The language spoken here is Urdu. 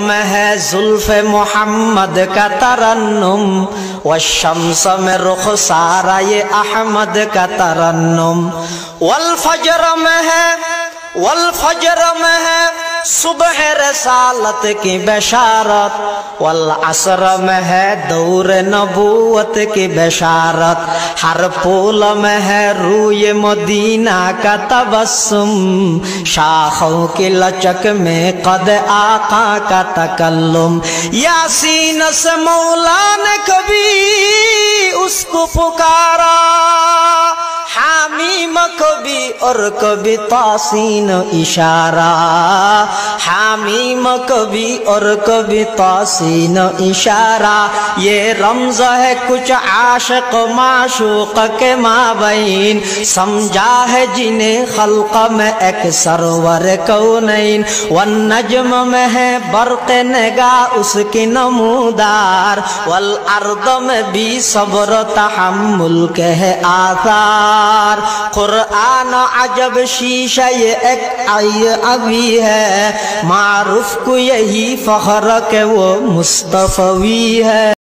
میں ہے زلف محمد کا ترنم، والشمس میں رخسارہ یہ احمد کا ترنم، والفجر میں ہے صبح رسالت کی بشارت، والعصر میں ہے دور نبوت کی بشارت، ہر پھول میں ہے روئے مدینہ کا تبسم، شاخوں کی لچک میں قد آقا کا تکلم، یاسین سے مولا نے کبھی اس کو پکارا، حامیم کبھی اور کبھی تاسین اشارہ، حامیم کبھی اور کبھی تاسین اشارہ، یہ رمز ہے کچھ عاشق معشوق کے مابین، سمجھا ہے جنہیں خلق میں ایک سرور کونین، والنجم میں ہے برق نگاہ اس کی نمودار، والارض میں بھی صبر تحمل کے ہے آثار، قرآن عجب شیشہ یہ ایک ابھی ہے، معروف کو یہی فخر کہ وہ مصطفی ہے۔